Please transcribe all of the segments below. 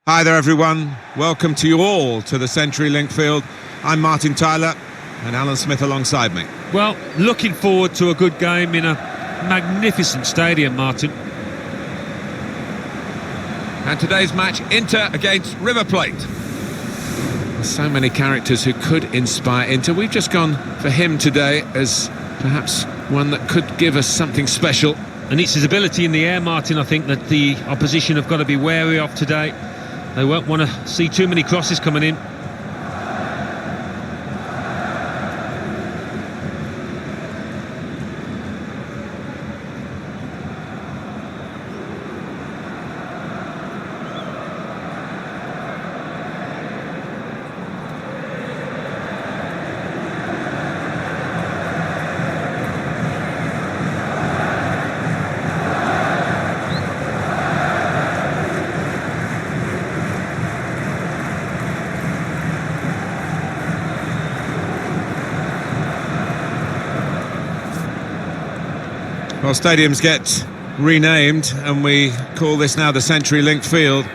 Hi there everyone, welcome to you all to the CenturyLink field. I'm Martin Tyler and Alan Smith alongside me. Well, looking forward to a good game in a magnificent stadium, Martin. And today's match, Inter against River Plate. So many characters who could inspire Inter. We've just gone for him today as perhaps one that could give us something special. And it's his ability in the air, Martin, I think that the opposition have got to be wary of today. They won't want to see too many crosses coming in. Well, stadiums get renamed and we call this now the CenturyLink field.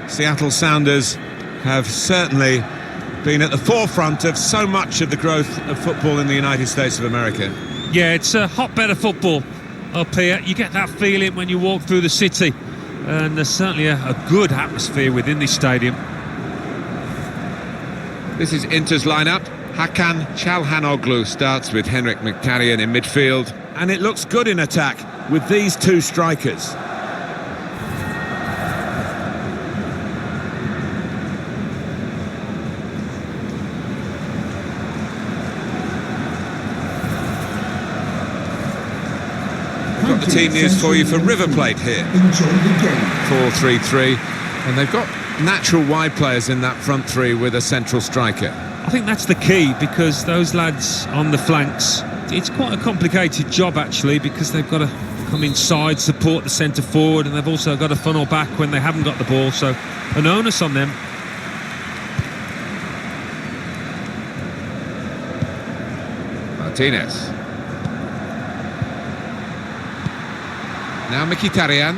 Seattle Sounders have certainly been at the forefront of so much of the growth of football in the United States of America. Yeah, it's a hotbed of football up here. You get that feeling when you walk through the city, and there's certainly a good atmosphere within this stadium. This is Inter's lineup. Hakan Çalhanoğlu starts with Henrik Mkhitaryan in midfield. And it looks good in attack with these two strikers. We've got the team news for you for River Plate here. 4-3-3, and they've got natural wide players in that front three with a central striker. I think that's the key, because those lads on the flanks, it's quite a complicated job actually, because they've got to come inside, support the centre forward, and they've also got to funnel back when they haven't got the ball, so an onus on them. Martinez. Now Mkhitaryan.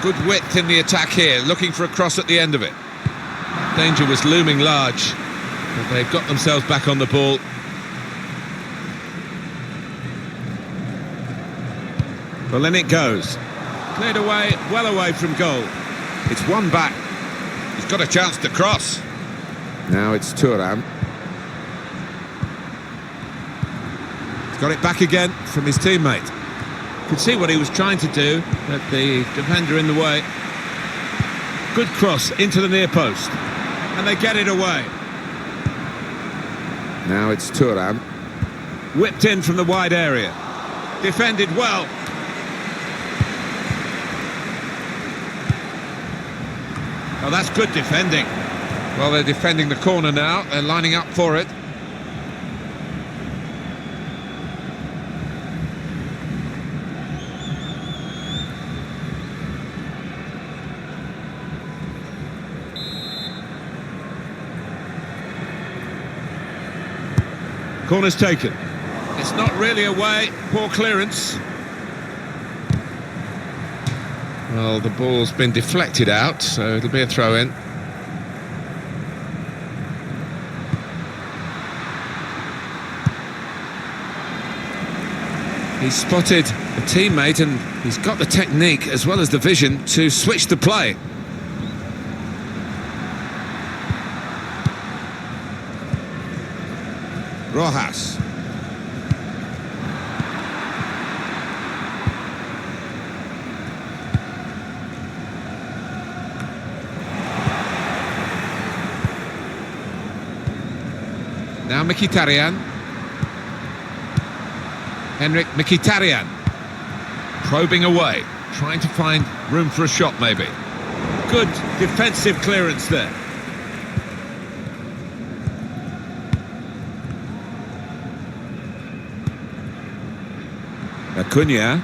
Good width in the attack here, looking for a cross at the end of it. Danger was looming large, but they've got themselves back on the ball. Well, in it goes. Cleared away, well away from goal. It's one back. He's got a chance to cross. Now it's Thuram. He's got it back again from his teammate. Could see what he was trying to do, but the defender in the way. Good cross into the near post. And they get it away. Now it's Thuram. Whipped in from the wide area. Defended well. Oh, that's good defending. Well, they're defending the corner now. They're lining up for it. Corner's taken. It's not really away. Poor clearance. Well, the ball's been deflected out, so it'll be a throw-in. He's spotted a teammate and he's got the technique as well as the vision to switch the play. Rojas. Now Mkhitaryan. Henrik Mkhitaryan. Probing away, trying to find room for a shot maybe. Good defensive clearance there. Acuna.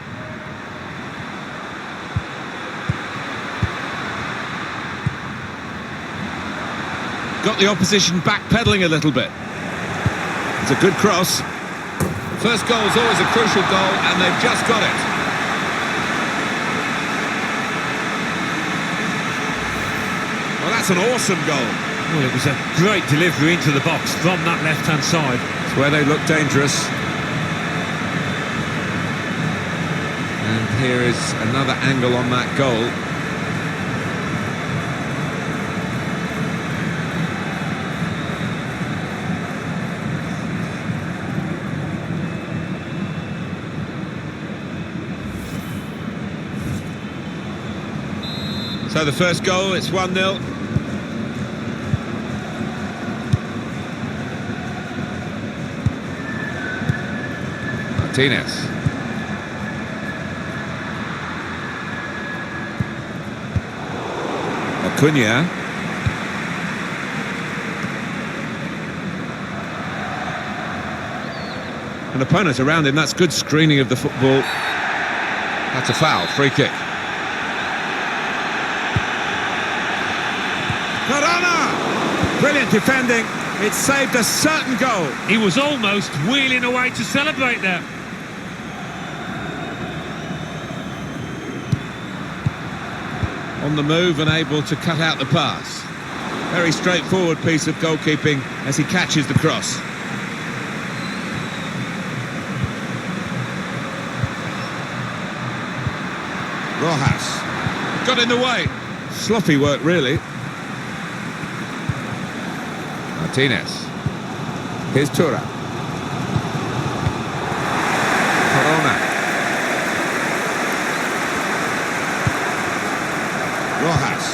Got the opposition backpedaling a little bit. It's a good cross. First goal is always a crucial goal, and they've just got it. That's an awesome goal. Well, it was a great delivery into the box from that left-hand side. It's where they look dangerous. And here is another angle on that goal. So the first goal, it's 1-0. Martinez. Acuna. An opponent around him, that's good screening of the football. That's a foul, free kick. Corona! Brilliant defending. It saved a certain goal. He was almost wheeling away to celebrate there. On the move and able to cut out the pass. Very straightforward piece of goalkeeping as he catches the cross. Rojas. Got in the way. Sloppy work, really. Martinez. Here's Tura. Corona. Rojas.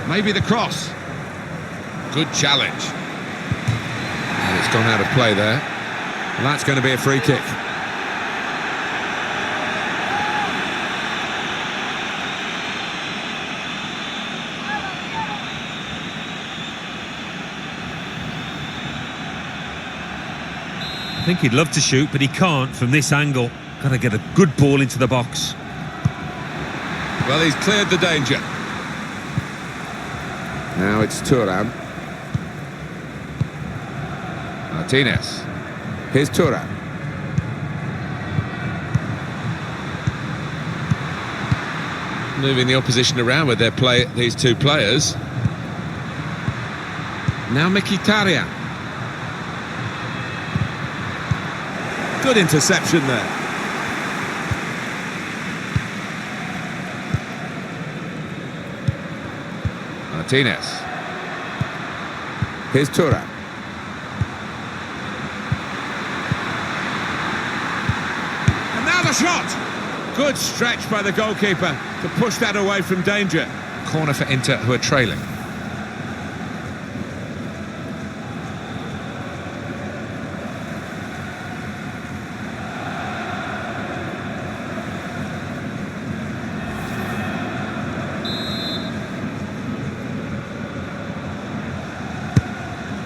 Maybe the cross. Good challenge. And it's gone out of play there. And that's going to be a free kick. I think he'd love to shoot, but he can't from this angle. Got to get a good ball into the box. Well, he's cleared the danger. Now it's Thuram. Martinez. Here's Thuram. Moving the opposition around with their play, these two players. Now Mkhitaryan. Good interception there. Martinez. Here's Thuram. And now the shot! Good stretch by the goalkeeper to push that away from danger. Corner for Inter, who are trailing.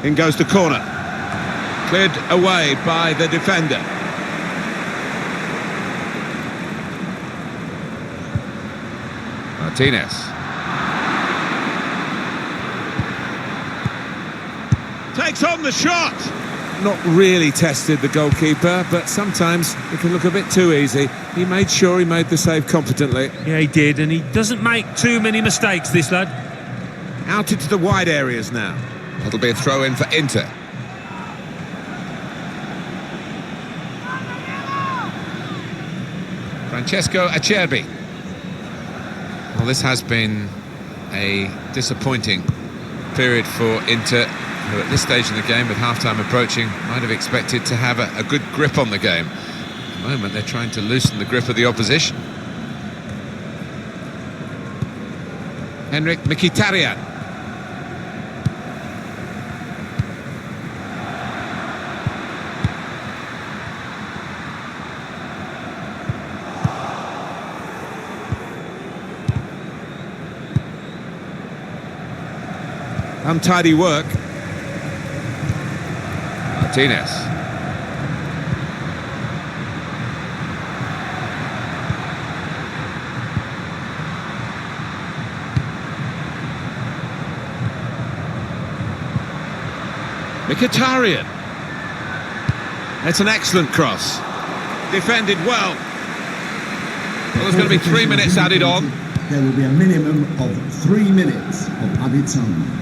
In goes the corner. Cleared away by the defender. Martinez. Takes on the shot. Not really tested the goalkeeper, but sometimes it can look a bit too easy. He made sure he made the save competently. Yeah, he did, and he doesn't make too many mistakes, this lad. Out into the wide areas now. That'll be a throw-in for Inter. Francesco Acerbi. Well, this has been a disappointing period for Inter, who at this stage in the game, with half-time approaching, might have expected to have a good grip on the game. At the moment, they're trying to loosen the grip of the opposition. Henrik Mkhitaryan. Untidy work. Martinez. Mkhitaryan. It's an excellent cross. Defended well. Well, there's going to be 3 minutes added on. There will be a minimum of 3 minutes of added time.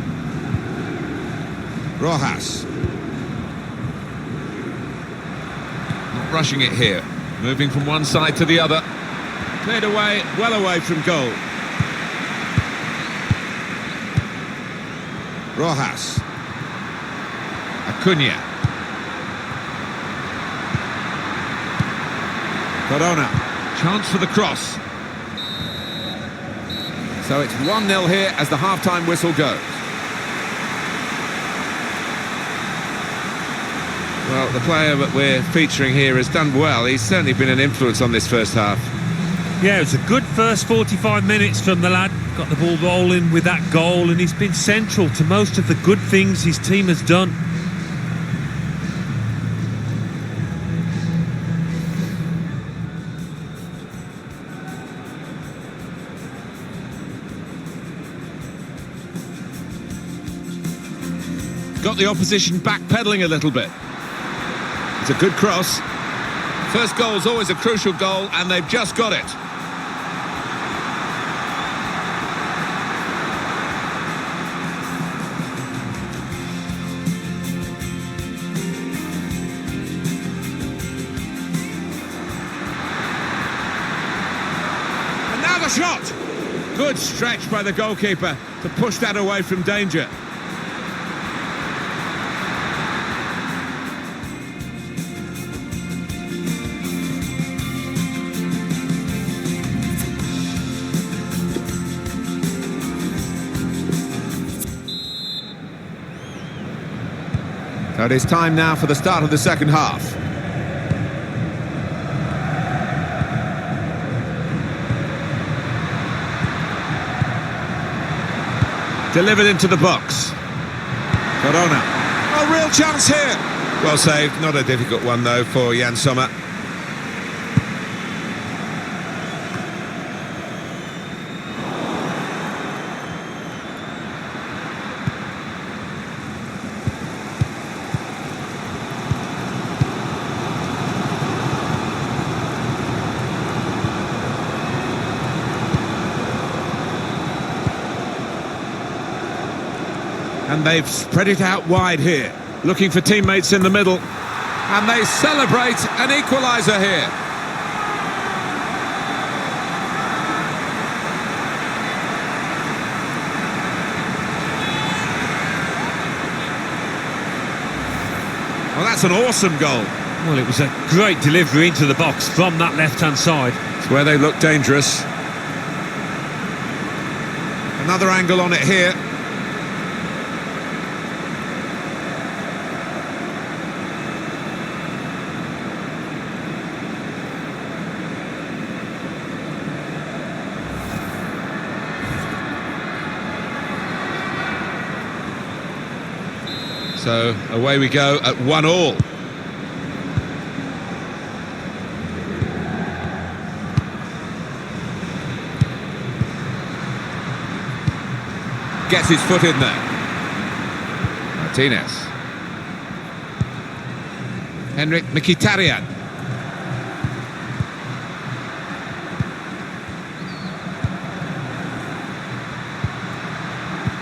Rojas. Not rushing it here. Moving from one side to the other. Cleared away, well away from goal. Rojas. Acuna. Corona. Chance for the cross. So it's 1-0 here as the half-time whistle goes. Well, the player that we're featuring here has done well. He's certainly been an influence on this first half. Yeah, it was a good first 45 minutes from the lad. Got the ball rolling with that goal, and he's been central to most of the good things his team has done. Got the opposition backpedaling a little bit. It's a good cross. First goal's always a crucial goal, and they've just got it. And now the shot! Good stretch by the goalkeeper to push that away from danger. So it is time now for the start of the second half. Delivered into the box. Corona. Oh, real chance here. Well saved. Not a difficult one, though, for Jan Sommer. And they've spread it out wide here, looking for teammates in the middle. And they celebrate an equaliser here. Well, that's an awesome goal. Well, it was a great delivery into the box from that left-hand side. It's where they look dangerous. Another angle on it here. So away we go at 1-1. Gets his foot in there. Martinez. Henrik Mkhitaryan.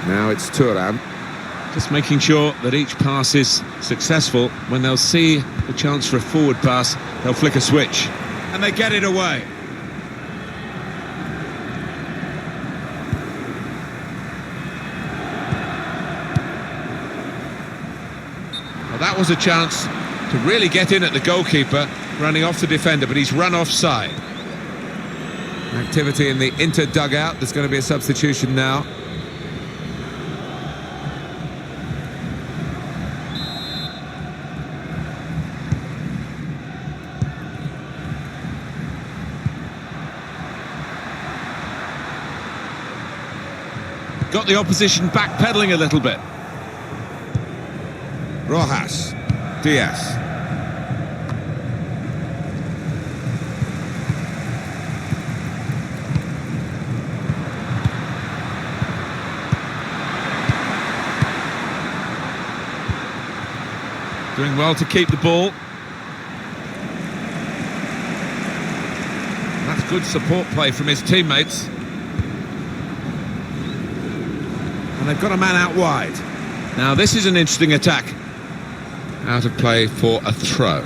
Now it's Thuram. Just making sure that each pass is successful. When they'll see the chance for a forward pass, they'll flick a switch. And they get it away. Well, that was a chance to really get in at the goalkeeper, running off the defender, but he's run offside. Activity in the Inter dugout. There's going to be a substitution now. Got the opposition backpedaling a little bit. Rojas. Diaz. Doing well to keep the ball. That's good support play from his teammates. And they've got a man out wide. Now this is an interesting attack. Out of play for a throw.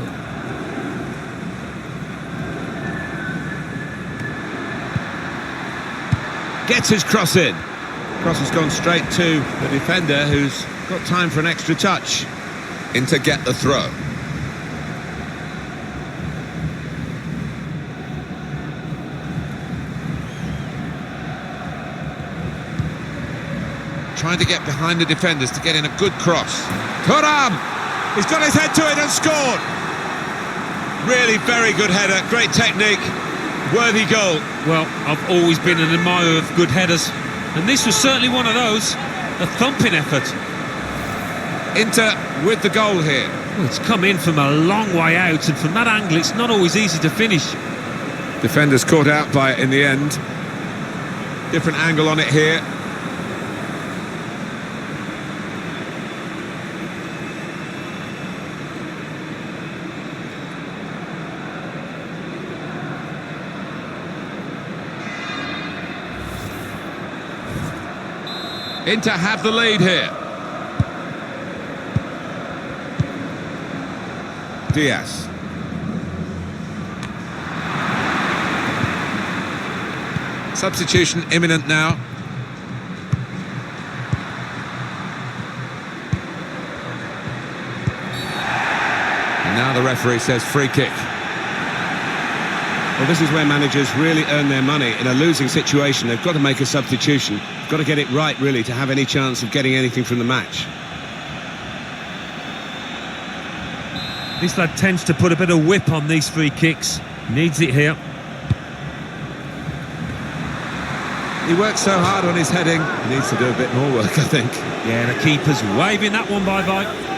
Gets his cross in. Cross has gone straight to the defender, who's got time for an extra touch. Inter get the throw. Trying to get behind the defenders to get in a good cross. Thuram! He's got his head to it and scored! Really very good header, great technique, worthy goal. Well, I've always been an admirer of good headers, and this was certainly one of those. A thumping effort. Inter with the goal here. Well, it's come in from a long way out, and from that angle it's not always easy to finish. Defenders caught out by it in the end. Different angle on it here. Inter have the lead here. Diaz. Substitution imminent now. And now the referee says free kick. Well, this is where managers really earn their money. In a losing situation, they've got to make a substitution. They've got to get it right, really, to have any chance of getting anything from the match. This lad tends to put a bit of whip on these free kicks. Needs it here. He works so hard on his heading. He needs to do a bit more work, I think. Yeah, the keeper's waving that one bye-bye.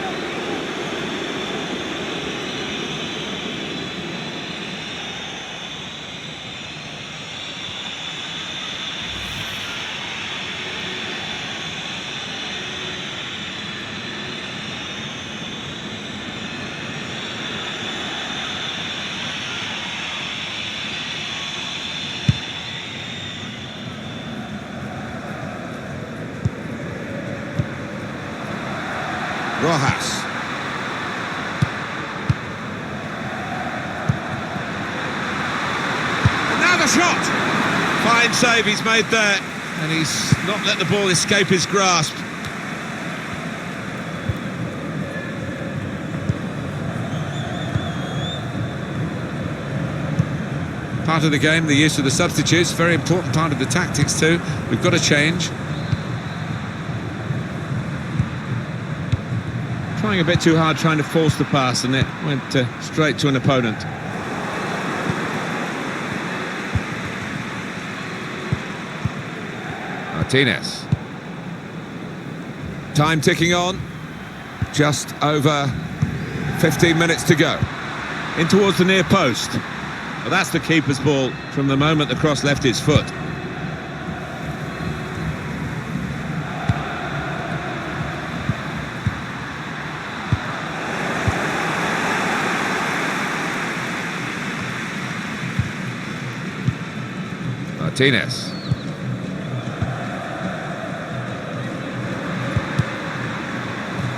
Rojas. And now the shot! Fine save he's made there. And he's not let the ball escape his grasp. Part of the game, the use of the substitutes, very important part of the tactics too. We've got to change. Trying a bit too hard, trying to force the pass, and it went straight to an opponent. Martinez. Time ticking on. Just over 15 minutes to go. In towards the near post. Well, that's the keeper's ball from the moment the cross left his foot. Martinez.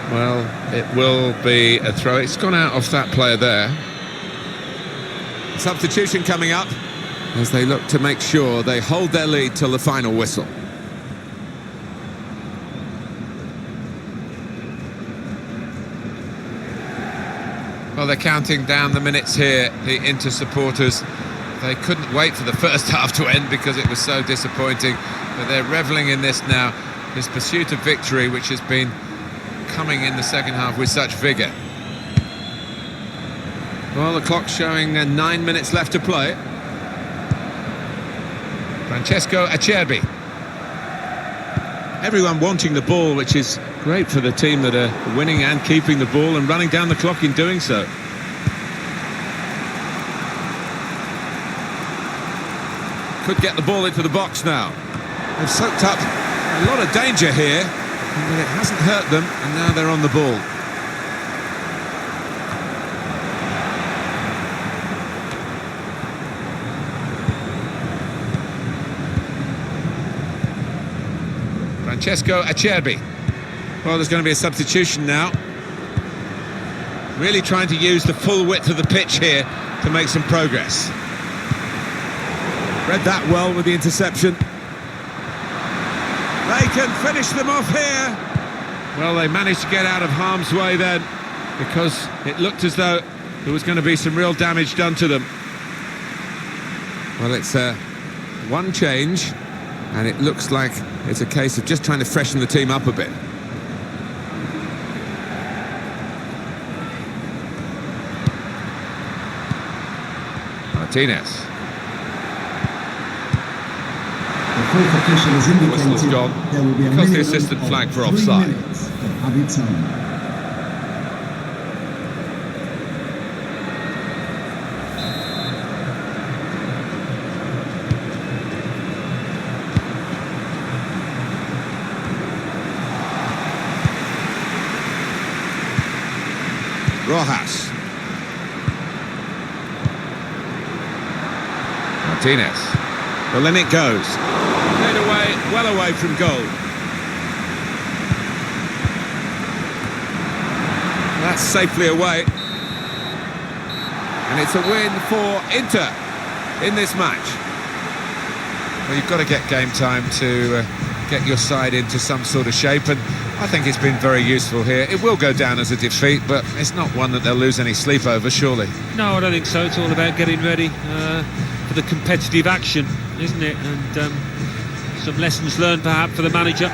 Well, it will be a throw. It's gone out off that player there. Substitution coming up as they look to make sure they hold their lead till the final whistle. Well, they're counting down the minutes here, the Inter supporters. They couldn't wait for the first half to end because it was so disappointing. But they're revelling in this now, this pursuit of victory, which has been coming in the second half with such vigour. Well, the clock's showing 9 minutes left to play. Francesco Acerbi. Everyone wanting the ball, which is great for the team that are winning and keeping the ball and running down the clock in doing so. Could get the ball into the box now. They've soaked up a lot of danger here, but it hasn't hurt them, and now they're on the ball. Francesco Acerbi. Well, there's going to be a substitution now. Really trying to use the full width of the pitch here to make some progress. Read that well with the interception. They can finish them off here. Well, they managed to get out of harm's way then, because it looked as though there was going to be some real damage done to them. Well, it's one change, and it looks like it's a case of just trying to freshen the team up a bit. Martinez. The fourth official has Whistle's indicated gone. there will be a Because the minimum assistant of flagged for 3 offside. minutes of added time. Rojas. Martinez. Well, then it goes. Cleared away, well away from goal. That's safely away. And it's a win for Inter in this match. Well, you've got to get game time to get your side into some sort of shape, and I think it's been very useful here. It will go down as a defeat, but it's not one that they'll lose any sleep over, surely. No, I don't think so. It's all about getting ready for the competitive action, isn't it? And some lessons learned, perhaps, for the manager.